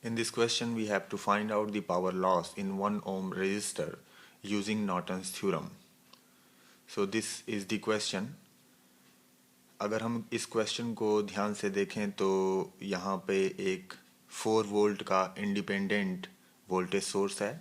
In this question, we have to find out the power loss in 1 ohm resistor using Norton's theorem. So this is the question. अगर हम इस question को ध्यान से देखें तो यहाँ पे एक 4 वोल्ट का इंडिपेंडेंट वोल्टेज सोर्स है,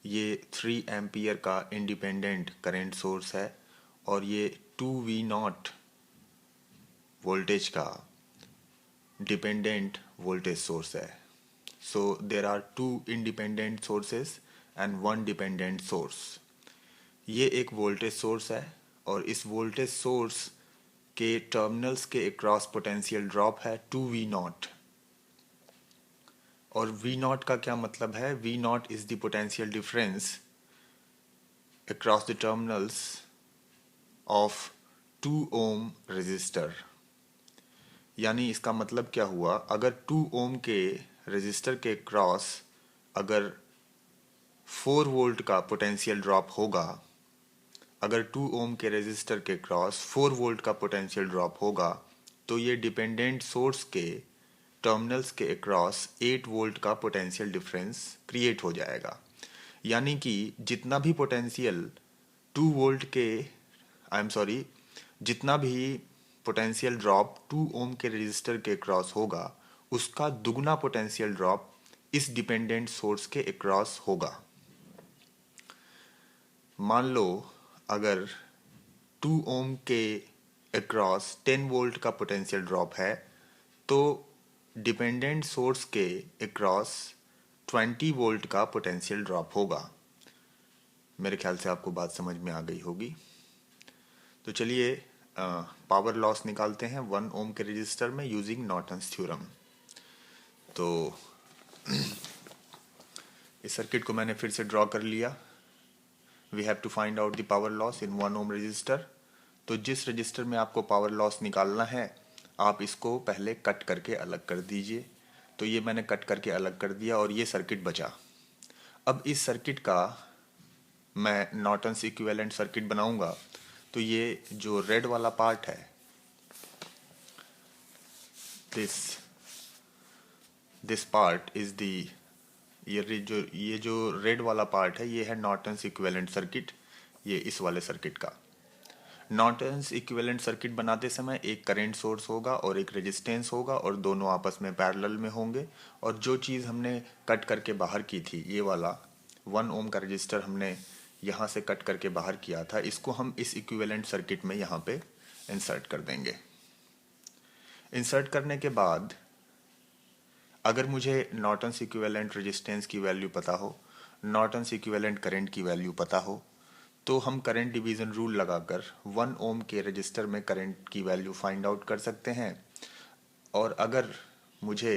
ये 3 एम्पियर का इंडिपेंडेंट करंट सोर्स है और ये 2V0 वोल्टेज का डिपेंडेंट वोल्टेज सोर्स है. So there are 2 independent sources and 1 dependent source. ये एक वोल्टेज सोर्स है और इस वोल्टेज सोर्स के टर्मिनल्स के अक्रॉस पोटेंशियल ड्रॉप है 2V0. और V0 का क्या मतलब है? V0 is the potential difference across the terminals of 2 ohm resistor. यानी इसका मतलब क्या हुआ? अगर 2 ओम के रेजिस्टर के क्रॉस अगर 4 वोल्ट का पोटेंशियल ड्रॉप होगा, अगर 2 ओम के रेजिस्टर के क्रॉस 4 वोल्ट का पोटेंशियल ड्रॉप होगा, तो ये डिपेंडेंट सोर्स के टर्मिनल्स के अक्रॉस 8 वोल्ट का पोटेंशियल डिफरेंस क्रिएट हो जाएगा. यानी कि जितना भी पोटेंशियल 2 वोल्ट के जितना भी पोटेंशियल ड्रॉप 2 ओम के रेजिस्टर के क्रॉस होगा, उसका दुगना पोटेंशियल ड्रॉप इस डिपेंडेंट सोर्स के अक्रॉस होगा. मान लो अगर 2 ओम के अक्रॉस 10 वोल्ट का पोटेंशियल ड्रॉप है, तो डिपेंडेंट सोर्स के अक्रॉस 20 वोल्ट का पोटेंशियल ड्रॉप होगा. मेरे ख्याल से आपको बात समझ में आ गई होगी. तो चलिए पावर लॉस निकालते हैं 1 ओम के रजिस्टर में यूजिंग नॉर्टन्स थ्योरम. तो इस सर्किट को मैंने फिर से ड्रॉ कर लिया. We have to find out the power loss in 1 ohm resistor. तो जिस रजिस्टर में आपको पावर लॉस निकालना है, आप इसको पहले कट करके अलग कर दीजिए. तो ये मैंने कट करके अलग कर दिया और ये सर्किट बचा. अब इस सर्किट का मैं नॉर्टन्स इक्विवेलेंट सर्किट बनाऊंगा. तो ये जो रेड वाला पार्ट है, दिस पार्ट इज दी, ये जो रेड वाला पार्ट है, ये है नॉर्टन्स इक्विवेलेंट सर्किट. ये इस वाले सर्किट का नॉर्टन्स इक्विवेलेंट सर्किट बनाते समय एक करंट सोर्स होगा और एक रेजिस्टेंस होगा और दोनों आपस में पैरेलल में होंगे. और जो चीज़ हमने कट करके बाहर की थी, ये वाला 1 ओम का रजिस्टर हमने यहाँ से कट करके बाहर किया था, इसको हम इस इक्विवेलेंट सर्किट में यहाँ पे इंसर्ट कर देंगे. इंसर्ट करने के बाद अगर मुझे नॉर्टन्स इक्विवेलेंट रेजिस्टेंस की वैल्यू पता हो, नॉर्टन्स इक्विवेलेंट करंट की वैल्यू पता हो, तो हम करंट डिवीज़न रूल लगाकर 1 ओम के रजिस्टर में करंट की वैल्यू फाइंड आउट कर सकते हैं. और अगर मुझे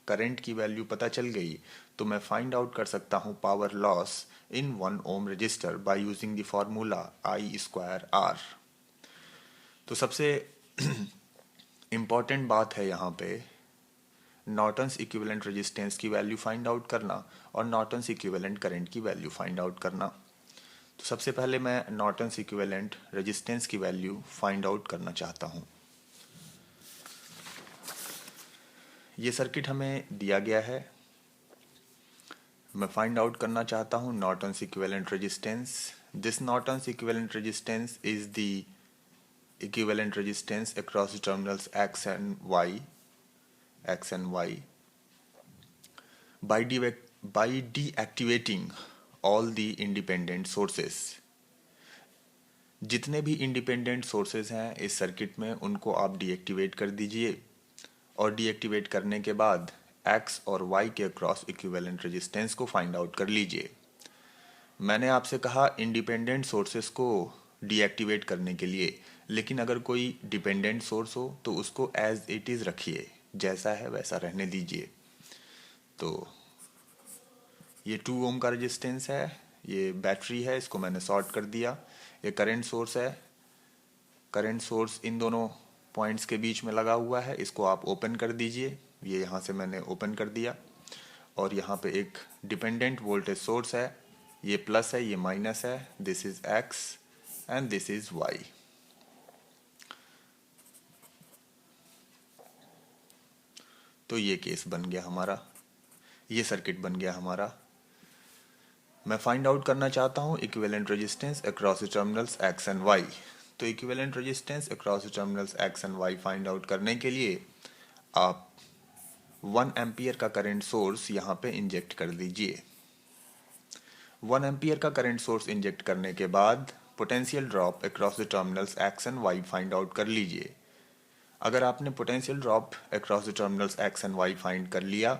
करंट की वैल्यू पता चल गई, तो मैं फाइंड आउट कर सकता हूँ power loss in 1 ohm resistor by using the formula I²R. तो सबसे इम्पॉर्टेंट बात है यहाँ पे नॉर्टन्स इक्विवेलेंट रेजिस्टेंस की वैल्यू फाइंड आउट करना और नॉर्टन्स इक्विवेलेंट करंट की वैल्यू फाइंड आउट करना. तो सबसे पहले मैं नॉर्टन्स इक्विवेलेंट रेजिस्टेंस की वैल्यू फाइंड आउट करना चाहता हूँ. ये सर्किट हमें दिया गया है. मैं फाइंड आउट करना चाहता हूँ Norton's equivalent resistance. This Norton's equivalent resistance is the equivalent resistance across terminals X and Y. By deactivating all the independent sources. जितने भी इंडिपेंडेंट सोर्सेज हैं इस सर्किट में, उनको आप डीएक्टिवेट कर दीजिए. और डीएक्टिवेट करने के बाद X और Y के अक्रॉस इक्विवेलेंट रेजिस्टेंस को फाइंड आउट कर लीजिए. मैंने आपसे कहा इंडिपेंडेंट सोर्सेज को डीएक्टिवेट करने के लिए, लेकिन अगर कोई डिपेंडेंट सोर्स हो तो उसको एज इट इज़ रखिए, जैसा है वैसा रहने दीजिए. तो ये 2 ओम का रेजिस्टेंस है, ये बैटरी है, इसको मैंने शॉर्ट कर दिया. ये करंट सोर्स है, करंट सोर्स इन दोनों पॉइंट्स के बीच में लगा हुआ है, इसको आप ओपन कर दीजिए. ये यहाँ से मैंने ओपन कर दिया. और यहाँ पे एक डिपेंडेंट वोल्टेज सोर्स है, ये प्लस है, ये माइनस है. This is X and this is Y. तो ये केस बन गया हमारा. ये सर्किट बन गया हमारा। मैं फाइंड आउट करना चाहता हूँ equivalent resistance across the terminals X and Y. तो equivalent resistance across the terminals X and Y find out करने के लिए आप 1 एम्पियर का करंट सोर्स यहाँ पे इंजेक्ट कर दीजिए। 1 एम्पियर का करंट सोर्स इंजेक्ट करने के बाद potential drop across the terminals X and Y find out कर लीजिए। अगर आपने potential drop across the terminals X and Y find कर लिया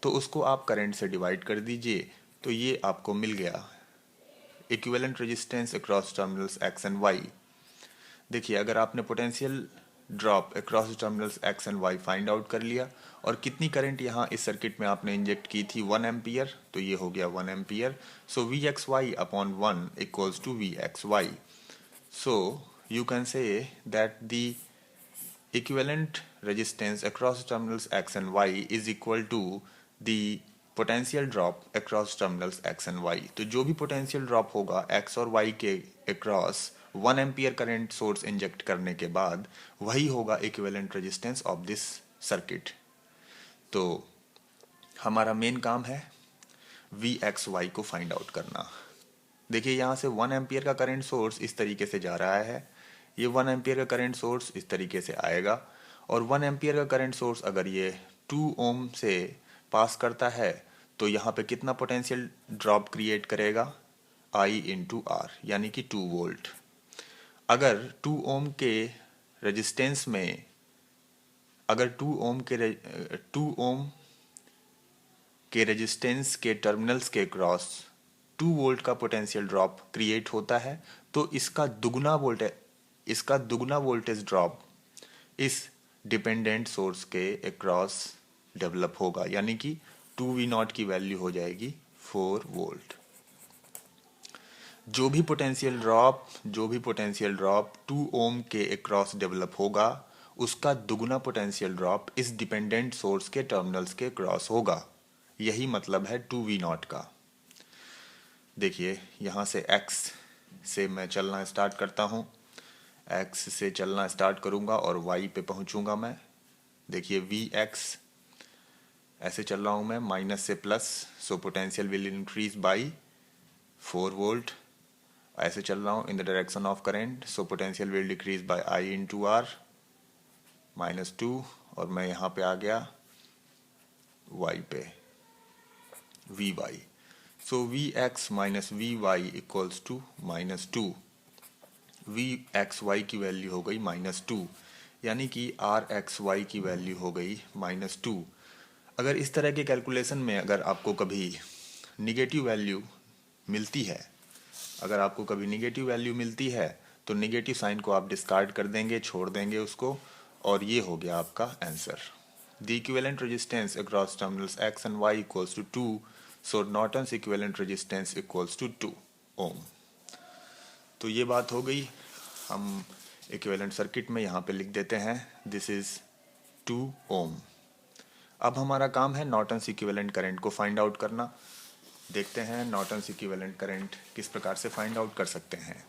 तो उसको आप करंट से डिवाइड कर दीजिए, तो ये आपको मिल गया equivalent resistance across terminals X and Y. देखिए, अगर आपने potential drop across the terminals X and Y find out कर लिया और कितनी करंट यहाँ इस सर्किट में आपने इंजेक्ट की थी 1 एम्पियर, तो ये हो गया 1 ampere. So V X Y upon 1 equals to V X Y. So you can say that the equivalent resistance across terminals x and y is equal to the potential drop across terminals x and y। तो जो भी potential drop होगा x और y के across 1 ampere current source inject करने के बाद वही होगा equivalent resistance of this circuit। तो हमारा मेन काम है VXY को फाइंड आउट करना। देखिए, यहाँ से 1 एम्पियर का करंट सोर्स इस तरीके से जा रहा है, ये 1 एम्पियर का करंट सोर्स इस तरीके से आएगा और 1 एम्पियर का करंट सोर्स अगर ये 2 ओम से पास करता है तो यहाँ पे कितना पोटेंशियल ड्रॉप क्रिएट करेगा, I इंटू आर, यानी कि 2 वोल्ट। अगर 2 ओम के रेजिस्टेंस में, अगर 2 ओम के रेजिस्टेंस के टर्मिनल्स के क्रॉस 2 वोल्ट का पोटेंशियल ड्रॉप क्रिएट होता है तो इसका दुगना वोल्टेज ड्रॉप इस डिपेंडेंट सोर्स के अक्रॉस डेवलप होगा, यानी कि 2V0 की वैल्यू हो जाएगी 4 वोल्ट। जो भी पोटेंशियल ड्रॉप 2 ओम के अक्रॉस डेवलप होगा उसका दुगना पोटेंशियल ड्रॉप इस डिपेंडेंट सोर्स के टर्मिनल्स के क्रॉस होगा। यही मतलब है 2V0 का। देखिए, यहाँ से x से मैं चलना स्टार्ट करता हूँ, x से चलना स्टार्ट करूँगा और y पे पहुँचूँगा मैं। देखिए, Vx ऐसे चल रहा हूँ मैं माइनस से plus, so potential will increase by 4 volt. ऐसे चल रहा हूँ in the direction of current, so potential will decrease by I into R -2 और मैं यहाँ पे आ गया y पे Vy। So Vx minus Vy equals to -2। Vxy की वैल्यू हो गई -2, यानी कि Rxy की वैल्यू हो गई -2। अगर इस तरह के कैलकुलेशन में अगर आपको कभी निगेटिव वैल्यू मिलती है, तो निगेटिव साइन को आप डिस्कार्ड कर देंगे, छोड़ देंगे उसको, और ये हो गया आपका answer. The equivalent resistance across terminals x and y equals to 2, so Norton's equivalent resistance equals to 2 ohm. तो ये बात हो गई। हम इक्विवेलेंट सर्किट में यहाँ पे लिख देते हैं दिस इज 2 ओम। अब हमारा काम है नॉर्टन्स इक्विवेलेंट करंट को फाइंड आउट करना। देखते हैं नॉर्टन्स इक्विवेलेंट करंट किस प्रकार से फाइंड आउट कर सकते हैं।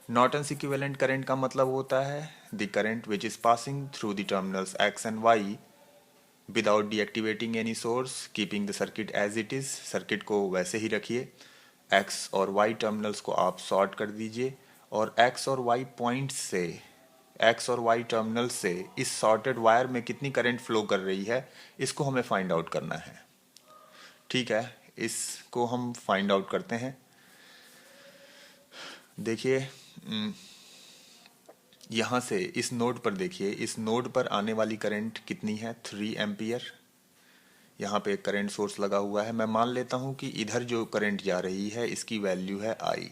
नॉर्टन्स इक्विवेलेंट करंट का मतलब होता है the current which is passing through the terminals x and y without deactivating any source, keeping the circuit as it is. Circuit को वैसे ही रखिए, x और y टर्मिनल्स को आप शॉर्ट कर दीजिए और x और y पॉइंट्स से, x और y टर्मिनल से इस शॉर्टेड वायर में कितनी करंट फ्लो कर रही है इसको हमें फाइंड आउट करना है। ठीक है, इसको हम फाइंड आउट करते हैं। देखिए, यहाँ से इस नोड पर देखिए, इस नोड पर आने वाली करंट कितनी है, 3 एम्पियर। यहाँ पे एक करंट सोर्स लगा हुआ है। मैं मान लेता हूँ कि इधर जो करंट जा रही है इसकी वैल्यू है I।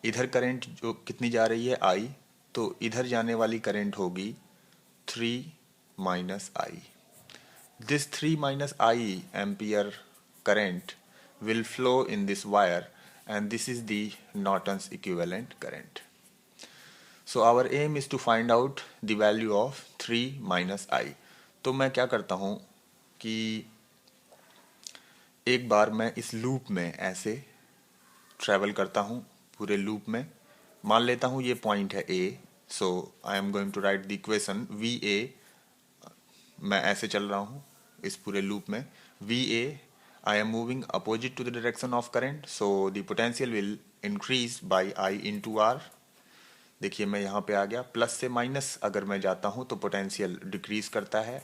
इधर करंट जो कितनी जा रही है I, तो इधर जाने वाली करंट होगी 3 minus I। This 3 minus I ampere current will flow in this wire and this is the Norton's equivalent current. So our aim is to find out the value of 3 minus I। तो मैं क्या करता हूँ कि एक बार मैं इस loop में ऐसे ट्रैवल करता हूँ, पूरे लूप में मान लेता हूँ ये पॉइंट है A। So I am going to write the equation VA। मैं ऐसे चल रहा हूँ इस पूरे लूप में VA, I am moving opposite to the direction of current, so the potential will increase by I into R. देखिए मैं यहाँ पे आ गया, प्लस से माइनस अगर मैं जाता हूँ तो पोटेंशियल डिक्रीज करता है,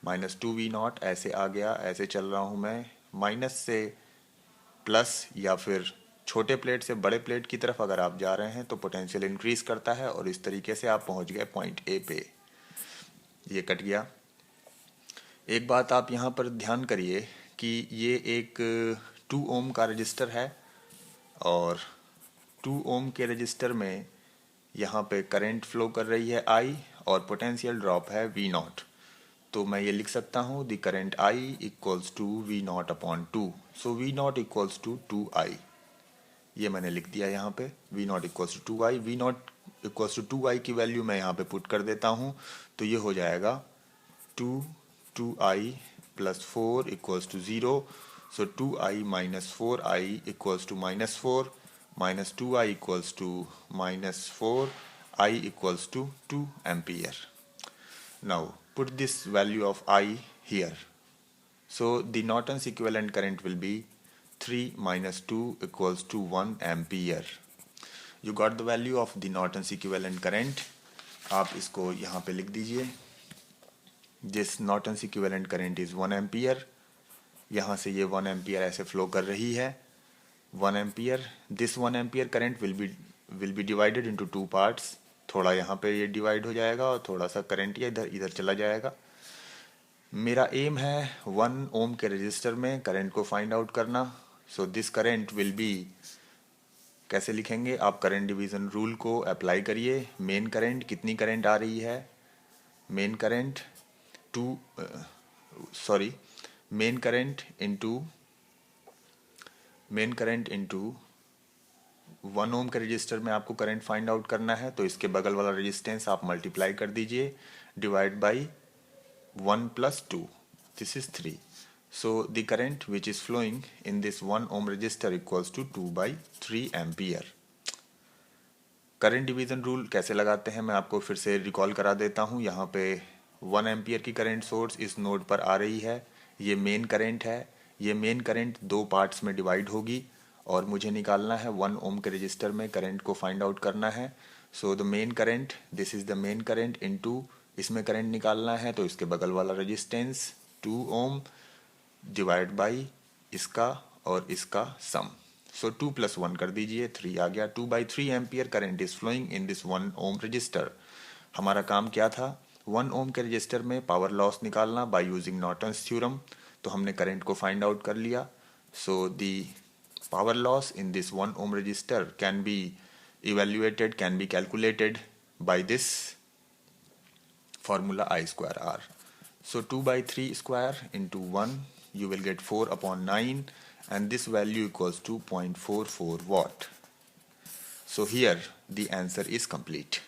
-2V0 ऐसे आ गया, ऐसे चल रहा हूँ मैं, माइनस से प्लस या फिर छोटे प्लेट से बड़े प्लेट की तरफ अगर आप जा रहे हैं तो पोटेंशियल इंक्रीज करता है और इस तरीके से आप पहुँच गए पॉइंट ए पे। ये कट गया। एक बात आप यहाँ पर ध्यान करिए कि ये एक 2 ओम का रजिस्टर है और 2 ओम के रजिस्टर में यहाँ पे करंट फ्लो कर रही है I और पोटेंशियल ड्रॉप है V0। तो मैं ये लिख सकता हूँ the current I equals to V0 upon 2, so V0 equals to 2I। ये मैंने लिख दिया यहाँ पे, V0 equals to 2I। V0 equals to 2I की वैल्यू मैं यहाँ पे पुट कर देता हूँ, तो ये हो जाएगा 2I plus 4 equals to 0, so 2I minus 4I equals to -4, minus 2I equals to -4, I equals to 2 ampere. Now put this value of I here. So the Norton's equivalent current will be 3 minus 2 equals to 1 ampere. You got the value of the Norton's equivalent current. आप इसको यहाँ पे लिख दीजिए। This Norton's equivalent current is 1 ampere. यहाँ से ये 1 ampere ऐसे फ्लो कर रही है। 1 ampere, this 1 ampere current will be divided into 2 parts. थोड़ा यहाँ पे ये डिवाइड हो जाएगा और थोड़ा सा करंट ये इधर चला जाएगा। मेरा एम है 1 ओम के रजिस्टर में करंट को फाइंड आउट करना। So this current will be, कैसे लिखेंगे आप, करंट डिवीजन रूल को अप्लाई करिए। मेन करंट, कितनी करंट आ रही है, main current main current into 1 ohm के रजिस्टर में आपको करंट फाइंड आउट करना है, तो इसके बगल वाला रेजिस्टेंस आप मल्टीप्लाई कर दीजिए, divide by 1 plus 2, this is 3। So the current which is flowing in this 1 ohm resistor equals to 2/3 ampere. Current division rule कैसे लगाते हैं मैं आपको फिर से रिकॉल करा देता हूँ। यहाँ पे 1 एम्पियर की करंट सोर्स इस नोड पर आ रही है, ये मेन करंट है। ये मेन करंट 2 पार्ट्स में डिवाइड होगी और मुझे निकालना है 1 ओम के रजिस्टर में करंट को फाइंड आउट करना है। So the main current, this is the main current into, इसमें करंट निकालना है तो इसके बगल वाला रेजिस्टेंस 2 ओम डिवाइड बाई इसका और इसका सम। सो 2 + 1 कर दीजिए, 3 आ गया। 2/3 ampere current is flowing in this 1 ohm resistor. हमारा काम क्या था, 1 ओम के रजिस्टर में पावर लॉस निकालना बाय यूजिंग नॉर्टन्स थ्योरम। तो हमने करंट को फाइंड आउट कर लिया। सो दी power loss in this 1 ohm resistor can be evaluated, can be calculated by this formula I square R. So 2/3 square into 1, you will get 4/9 and this value equals to 0.44 watt. So here the answer is complete.